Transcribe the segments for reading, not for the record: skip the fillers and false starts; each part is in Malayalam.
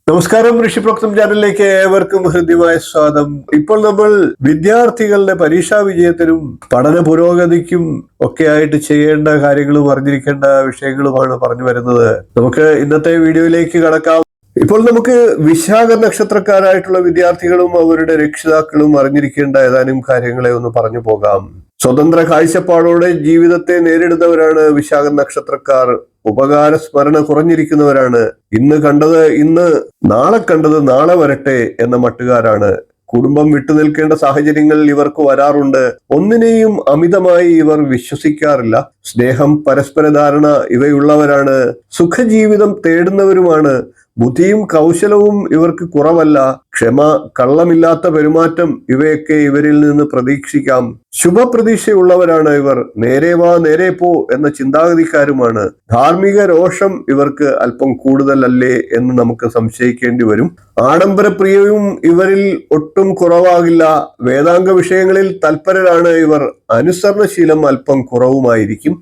നമസ്കാരം, ഋഷിപ്രോക്തം ചാനലിലേക്ക് ഏവർക്കും ഹൃദ്യമായ സ്വാഗതം. ഇപ്പോൾ നമ്മൾ വിദ്യാർത്ഥികളുടെ പരീക്ഷാ വിജയത്തിനും പഠന പുരോഗതിക്കും ഒക്കെ ആയിട്ട് ചെയ്യേണ്ട കാര്യങ്ങളും അറിഞ്ഞിരിക്കേണ്ട വിഷയങ്ങളുമാണ് പറഞ്ഞു വരുന്നത്. നമുക്ക് ഇന്നത്തെ വീഡിയോയിലേക്ക് കടക്കാം. ഇപ്പോൾ നമുക്ക് വിശാഖ നക്ഷത്രക്കാരായിട്ടുള്ള വിദ്യാർത്ഥികളും അവരുടെ രക്ഷിതാക്കളും അറിഞ്ഞിരിക്കേണ്ട ഏതാനും കാര്യങ്ങളെ ഒന്ന് പറഞ്ഞു പോകാം. സ്വതന്ത്ര കാഴ്ചപ്പാടോടെ ജീവിതത്തെ നേരിടുന്നവരാണ് വിശാഖ നക്ഷത്രക്കാർ. ഉപകാര സ്മരണ കുറഞ്ഞിരിക്കുന്നവരാണ്. ഇന്ന് കണ്ടത് ഇന്ന്, നാളെ കണ്ടത് നാളെ വരട്ടെ എന്ന മട്ടുകാരാണ്. കുടുംബം വിട്ടുനിൽക്കേണ്ട സാഹചര്യങ്ങൾ ഇവർക്ക് വരാറുണ്ട്. ഒന്നിനെയും അമിതമായി ഇവർ വിശ്വസിക്കാറില്ല. സ്നേഹം, പരസ്പര ധാരണ ഇവയുള്ളവരാണ്. സുഖജീവിതം തേടുന്നവരുമാണ്. ബുദ്ധിയും കൗശലവും ഇവർക്ക് കുറവല്ല. ക്ഷമ, കള്ളമില്ലാത്ത പെരുമാറ്റം ഇവയൊക്കെ ഇവരിൽ നിന്ന് പ്രതീക്ഷിക്കാം. ശുഭപ്രതീക്ഷയുള്ളവരാണ് ഇവർ. നേരെ വാ നേരെ പോ എന്ന ചിന്താഗതിക്കാരുമാണ്. ധാർമ്മിക രോഷം ഇവർക്ക് അല്പം കൂടുതലല്ലേ എന്ന് നമുക്ക് സംശയിക്കേണ്ടി വരും. ആഡംബരപ്രിയവും ഇവരിൽ ഒട്ടും കുറവാകില്ല. വേദാംഗ വിഷയങ്ങളിൽ തൽപരരാണ് ഇവർ. അനുസരണശീലം അല്പം കുറവുമായിരിക്കും.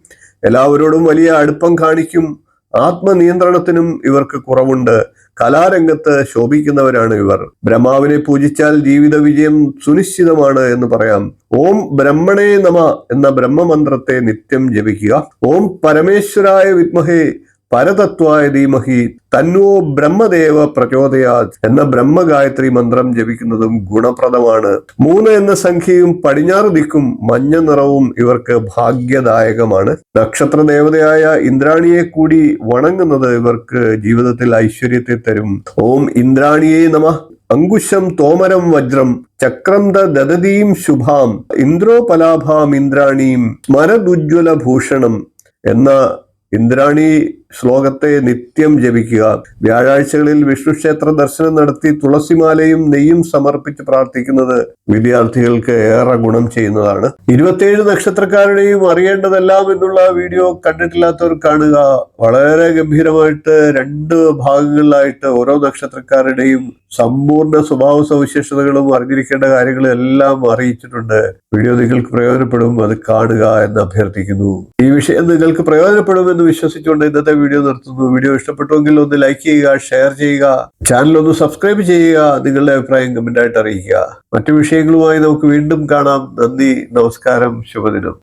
എല്ലാവരോടും വലിയ അടുപ്പം കാണിക്കും. ആത്മനിയന്ത്രണത്തിനും ഇവർക്ക് കുറവുണ്ട്. കലാരംഗത്ത് ശോഭിക്കുന്നവരാണ് ഇവർ. ബ്രഹ്മാവിനെ പൂജിച്ചാൽ ജീവിത വിജയം സുനിശ്ചിതമാണ് എന്ന് പറയാം. ഓം ബ്രഹ്മണേ നമ എന്ന ബ്രഹ്മമന്ത്രത്തെ നിത്യം ജപിക്കുക. ഓം പരമേശ്വരായ വിദ്മഹേ പരതത്വായ ധീമഹി തന്നോ ബ്രഹ്മദേവ പ്രചോദയാത് എന്ന ബ്രഹ്മഗായത്രി മന്ത്രം ജപിക്കുന്നതും ഗുണപ്രദമാണ്. 3 എന്ന സംഖ്യയും പടിഞ്ഞാറ് ദിക്കും മഞ്ഞ നിറവും ഇവർക്ക് ഭാഗ്യദായകമാണ്. നക്ഷത്ര ദേവതയായ ഇന്ദ്രാണിയെ കൂടി വണങ്ങുന്നത് ഇവർക്ക് ജീവിതത്തിൽ ഐശ്വര്യത്തെ തരും. ഓം ഇന്ദ്രാണിയേ നമ. അങ്കുശം തോമരം വജ്രം ചക്രം ദദതീം ശുഭാം ഇന്ദ്രോപലാഭാം ഇന്ദ്രാണീം സ്മരദുജ്വല ഭൂഷണം എന്ന ഇന്ദ്രാണി ശ്ലോകത്തെ നിത്യം ജപിക്കുക. വ്യാഴാഴ്ചകളിൽ വിഷ്ണു ക്ഷേത്ര ദർശനം നടത്തി തുളസിമാലയും നെയ്യും സമർപ്പിച്ച് പ്രാർത്ഥിക്കുന്നത് വിദ്യാർത്ഥികൾക്ക് ഏറെ ഗുണം ചെയ്യുന്നതാണ്. 27 നക്ഷത്രക്കാരുടെയും അറിയേണ്ടതെല്ലാം എന്നുള്ള വീഡിയോ കണ്ടിട്ടില്ലാത്തവർ കാണുക. വളരെ ഗംഭീരമായിട്ട് 2 ഭാഗങ്ങളിലായിട്ട് ഓരോ നക്ഷത്രക്കാരുടെയും സമ്പൂർണ്ണ സ്വഭാവ സവിശേഷതകളും അറിഞ്ഞിരിക്കേണ്ട കാര്യങ്ങളും എല്ലാം അറിയിച്ചിട്ടുണ്ട്. വീഡിയോ നിങ്ങൾക്ക് പ്രയോജനപ്പെടും, അത് കാണുക എന്ന് അഭ്യർത്ഥിക്കുന്നു. ഈ വിഷയം നിങ്ങൾക്ക് പ്രയോജനപ്പെടുമെന്ന് വിശ്വസിച്ചുകൊണ്ട് ഇന്നത്തെ വീഡിയോ നിർത്തുന്നു. വീഡിയോ ഇഷ്ടപ്പെട്ടുവെങ്കിൽ ഒന്ന് ലൈക്ക് ചെയ്യുക, ഷെയർ ചെയ്യുക, ചാനൽ ഒന്ന് സബ്സ്ക്രൈബ് ചെയ്യുക. നിങ്ങളുടെ അഭിപ്രായം കമന്റായിട്ട് അറിയിക്കുക. മറ്റു വിഷയങ്ങളുമായി നമുക്ക് വീണ്ടും കാണാം. നന്ദി, നമസ്കാരം, ശുഭദിനം.